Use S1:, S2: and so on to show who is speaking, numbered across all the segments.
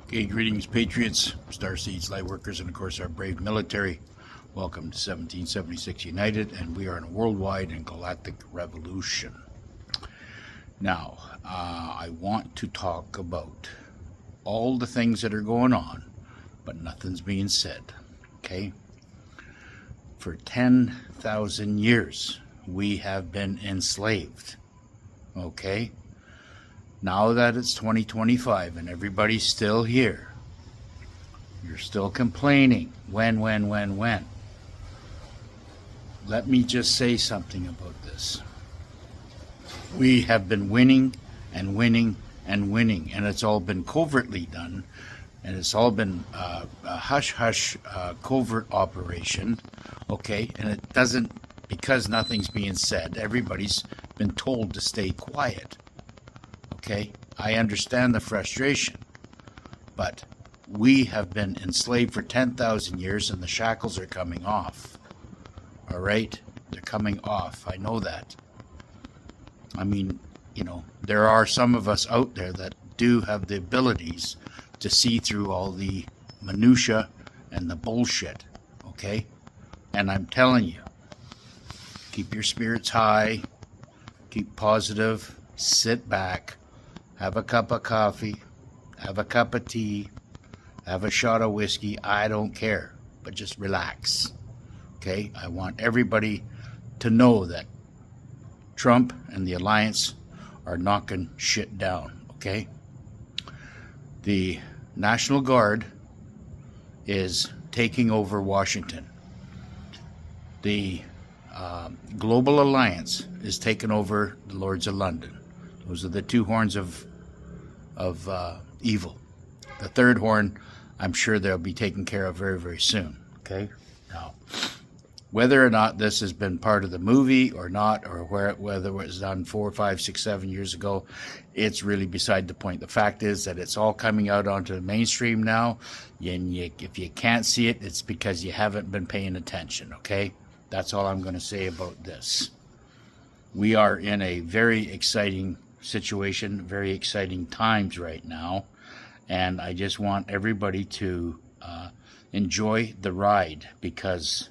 S1: Okay, greetings, patriots, starseeds, light workers, and of course our brave military. Welcome to 1776 United, and we are in a worldwide and galactic revolution. Now, I want to talk about all the things that are going on, but nothing's being said, okay? For 10,000 years, we have been enslaved, okay? Now that it's 2025 and everybody's still here, you're still complaining. When? Let me just say something about this. We have been winning and winning and winning, and it's all been covertly done, and it's all been a hush-hush covert operation, okay? And it doesn't, because nothing's being said, everybody's been told to stay quiet. Okay, I understand the frustration, but we have been enslaved for 10,000 years and the shackles are coming off. All right, they're coming off. I know that. I mean, you know, there are some of us out there that do have the abilities to see through all the minutia and the bullshit. Okay, and I'm telling you, keep your spirits high, keep positive, sit back. Have a cup of coffee, have a cup of tea, have a shot of whiskey. I don't care, but just relax. Okay? I want everybody to know that Trump and the alliance are knocking shit down. Okay? The National Guard is taking over Washington. The Global Alliance is taking over the Lords of London. Those are the two horns of evil. The third horn, I'm sure they'll be taken care of very, very soon. Okay? Now, whether or not this has been part of the movie or not, or whether it was done 4, 5, 6, 7 years ago, it's really beside the point. The fact is that it's all coming out onto the mainstream now, and if you can't see it, it's because you haven't been paying attention. Okay? That's all I'm going to say about this. We are in a very exciting situation, very exciting times right now, and I just want everybody to enjoy the ride, because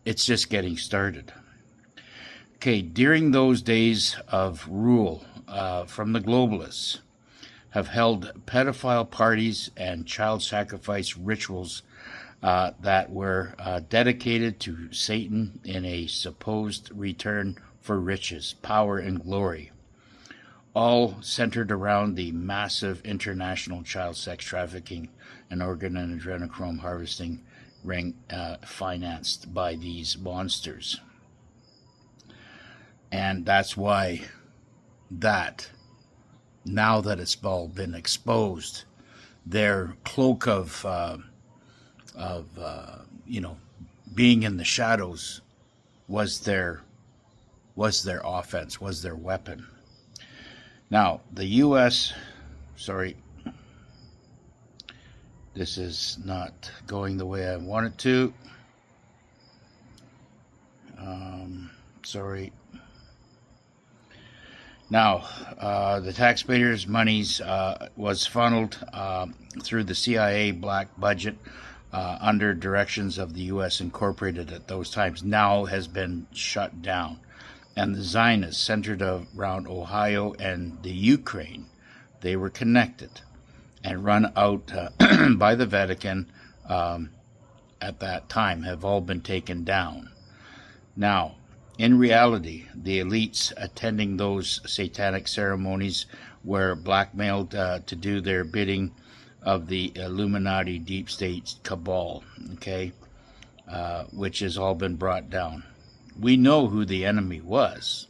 S1: it's just getting started. Okay, during those days of rule from the globalists, have held pedophile parties and child sacrifice rituals that were dedicated to Satan in a supposed return for riches, power, and glory, all centered around the massive international child sex trafficking and organ and adrenochrome harvesting ring financed by these monsters. And that's why now that it's all been exposed, their cloak of being in the shadows was their offense, was their weapon. Now, the U.S., sorry, this is not going the way I want it to. Sorry. Now, the taxpayers' monies was funneled through the CIA black budget under directions of the U.S. Incorporated at those times, now has been shut down. And the Zionists, centered around Ohio and the Ukraine, they were connected and run out by the Vatican at that time, have all been taken down. Now, in reality, the elites attending those satanic ceremonies were blackmailed to do their bidding of the Illuminati deep state cabal, okay, which has all been brought down. We know who the enemy was.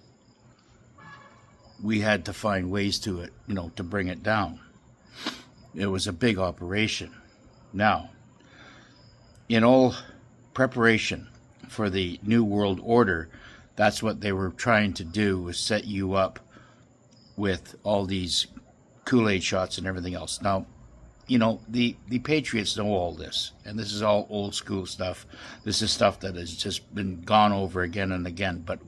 S1: We had to find ways to to bring it down. It was a big operation. Now, in all preparation for the New World Order, that's what they were trying to do, was set you up with all these Kool-Aid shots and everything else. Now, the patriots know all this, and this is all old school stuff. This is stuff that has just been gone over again and again, but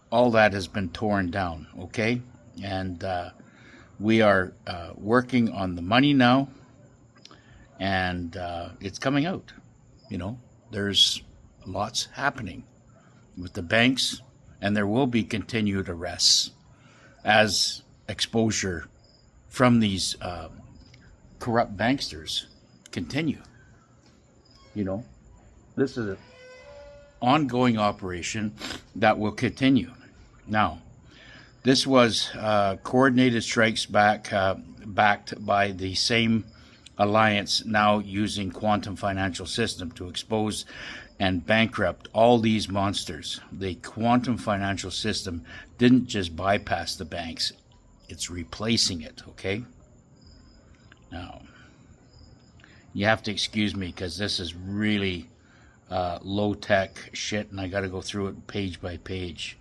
S1: all that has been torn down, okay? And We are working on the money now, and it's coming out. You know, there's lots happening with the banks, and there will be continued arrests as exposure from these corrupt banksters continue. You know, this is an ongoing operation that will continue. Now, this was coordinated strikes backed by the same alliance now using quantum financial system to expose and bankrupt all these monsters. The quantum financial system didn't just bypass the banks, it's replacing it, okay? Now, you have to excuse me because this is really low-tech shit, and I got to go through it page by page.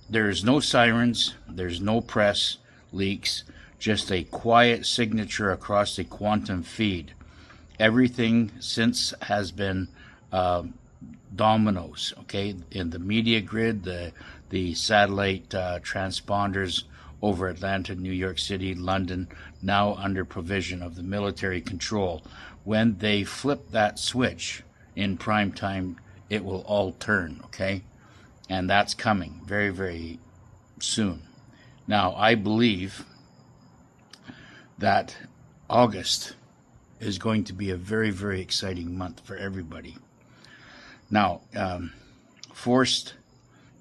S1: There's no sirens, there's no press leaks, just a quiet signature across the quantum feed. Everything since has been dominoes, okay? In the media grid, the satellite transponders over Atlanta, New York City, London, now under provision of the military control. When they flip that switch in prime time, it will all turn, okay? And that's coming very, very soon. Now, I believe that August is going to be a very, very exciting month for everybody. Now,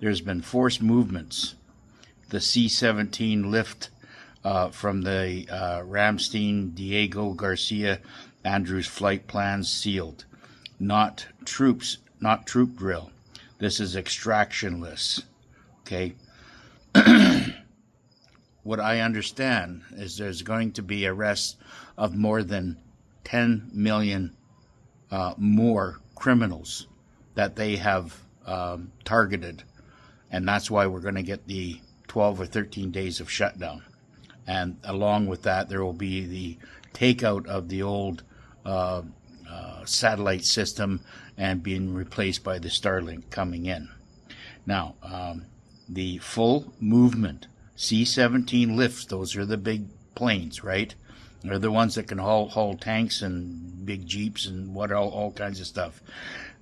S1: there's been forced movements. The C-17 lift from the Ramstein, Diego Garcia Andrews flight plans sealed. Not troop drill. This is extractionless. Okay. What I understand is there's going to be arrests of more than 10 million more criminals that they have targeted. And that's why we're going to get the 12 or 13 days of shutdown. And along with that, there will be the takeout of the old satellite system and being replaced by the Starlink coming in. Now, the full movement C-17 lifts, those are the big planes, right? They're the ones that can haul tanks and big jeeps and all kinds of stuff.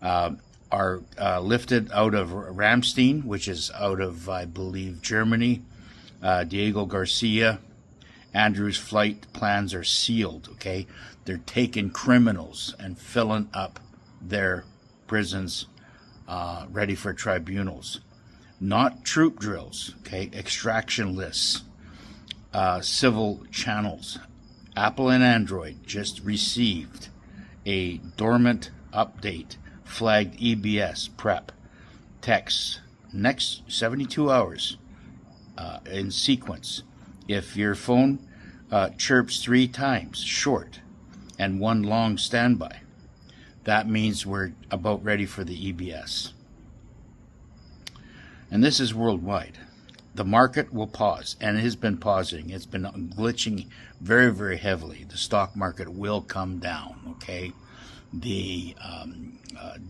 S1: Are lifted out of Ramstein, which is out of, I believe, Germany. Diego Garcia Andrews' flight plans are sealed, okay? They're taking criminals and filling up their prisons ready for tribunals. Not troop drills, okay? Extraction lists, civil channels. Apple and Android just received a dormant update flagged EBS prep texts next 72 hours in sequence. If your phone chirps 3 times short and 1 long standby, that means we're about ready for the EBS. And this is worldwide. The market will pause, and it has been pausing. It's been glitching very, very heavily. The stock market will come down, okay? The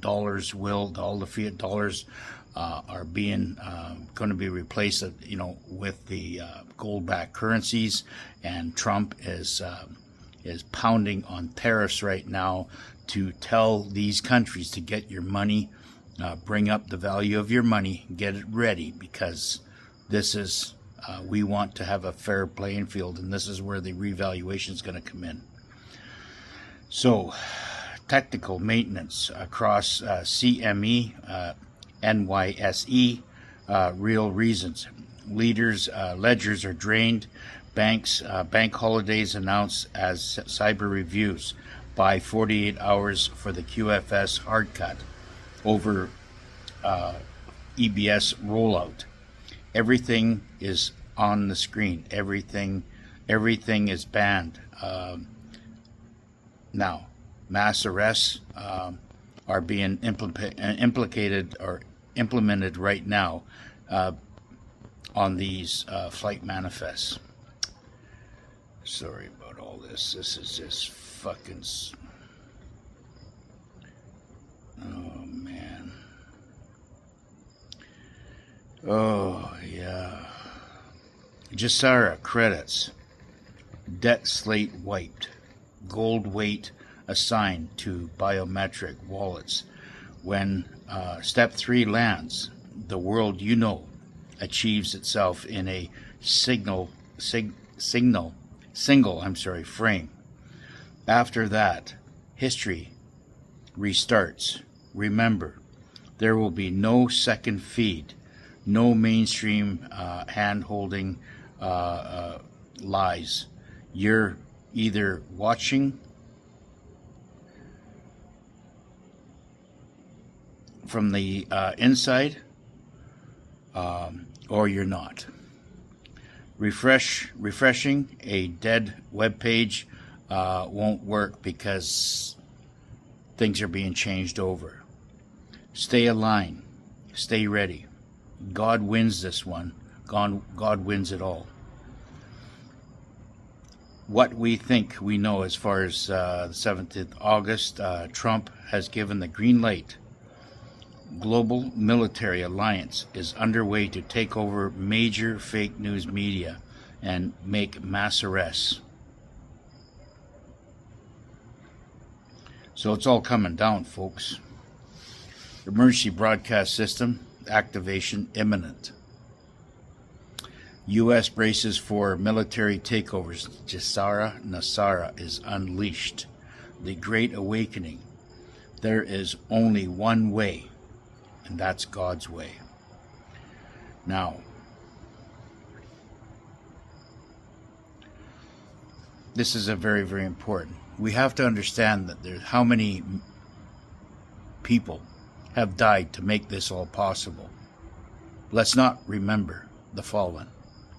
S1: dollars all the fiat dollars are being going to be replaced, with the gold-backed currencies, and Trump is pounding on tariffs right now to tell these countries to get your money, bring up the value of your money, get it ready, because this is we want to have a fair playing field, and this is where the revaluation is going to come in. So, technical maintenance across CME, NYSE, real reasons. Ledgers are drained. Bank holidays announced as cyber reviews by 48 hours for the QFS hard cut over EBS rollout. Everything is on the screen. Everything is banned. Now, mass arrests are being implemented right now on these flight manifests. Sorry about all this. This is just fucking... Oh, man. Oh, yeah. Jassara credits, debt slate wiped, gold weight assigned to biometric wallets. When Step 3 lands, the world you know achieves itself in a single frame. After that, history restarts. Remember, there will be no second feed, no mainstream hand-holding lies. You're either watching from the inside or you're not. Refreshing a dead web page won't work because things are being changed over. Stay aligned. Stay ready. God wins this one. God wins it all. What we think we know as far as the 7th of August, Trump has given the green light. Global military alliance is underway to take over major fake news media and make mass arrests. So it's all coming down, folks. Emergency broadcast system activation imminent. U.S. braces for military takeovers. Jassara Nasara is unleashed. The Great Awakening. There is only one way, and that's God's way. Now, this is a very, very important. We have to understand that there's how many people have died to make this all possible. Let's not remember the fallen.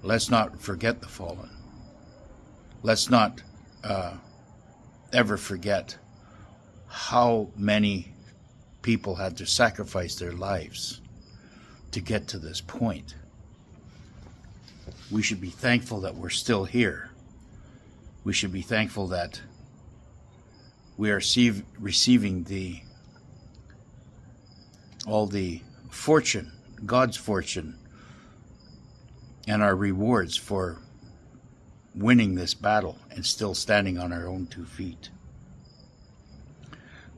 S1: Let's not forget the fallen. Let's not ever forget how many people had to sacrifice their lives to get to this point. We should be thankful that we're still here. We should be thankful that we are receiving all the fortune, God's fortune, and our rewards for winning this battle and still standing on our own 2 feet.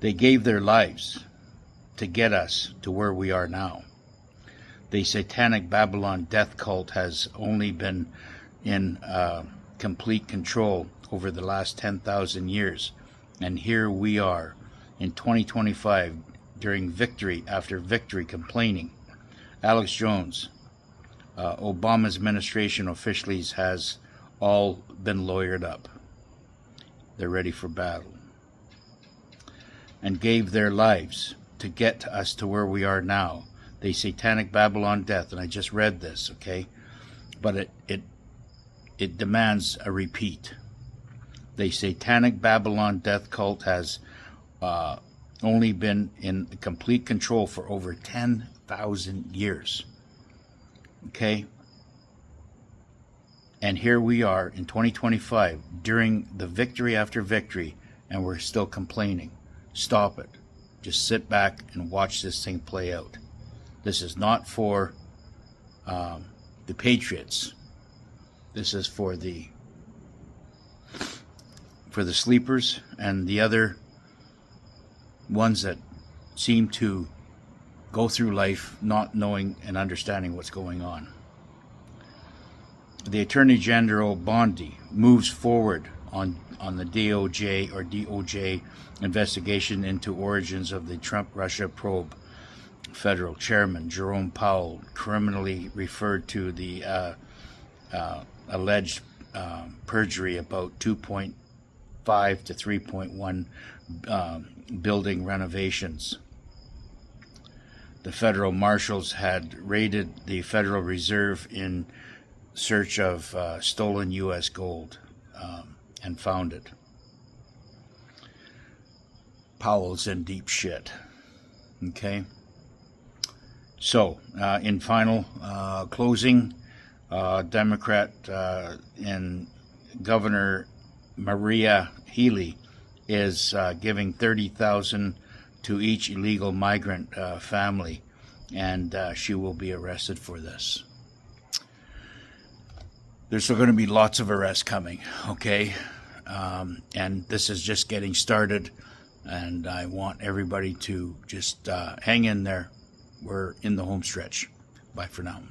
S1: They gave their lives to get us to where we are now. The satanic Babylon death cult has only been in complete control over the last 10,000 years. And here we are in 2025 during victory after victory complaining. Alex Jones, Obama's administration officially has all been lawyered up. They're ready for battle. And gave their lives to get us to where we are now. The satanic Babylon death, and I just read this, okay? But it demands a repeat. The satanic Babylon death cult has only been in complete control for over 10,000 years. Okay? And here we are in 2025 during the victory after victory, and we're still complaining. Stop it. Just sit back and watch this thing play out. This is not for the patriots. This is for the sleepers and the other ones that seem to go through life not knowing and understanding what's going on. The Attorney General Bondi moves forward on the DOJ investigation into origins of the Trump-Russia probe. Federal Chairman Jerome Powell criminally referred to the alleged perjury about 2.5 to 3.1 building renovations. The federal marshals had raided the Federal Reserve in search of stolen U.S. gold and found it. Powell's in deep shit. Okay? So, in final closing, Democrat and Governor Maria Healey is giving $30,000 to each illegal migrant family, and she will be arrested for this. there's going to be lots of arrests coming, okay? And this is just getting started, and I want everybody to just hang in there. We're in the home stretch. Bye for now.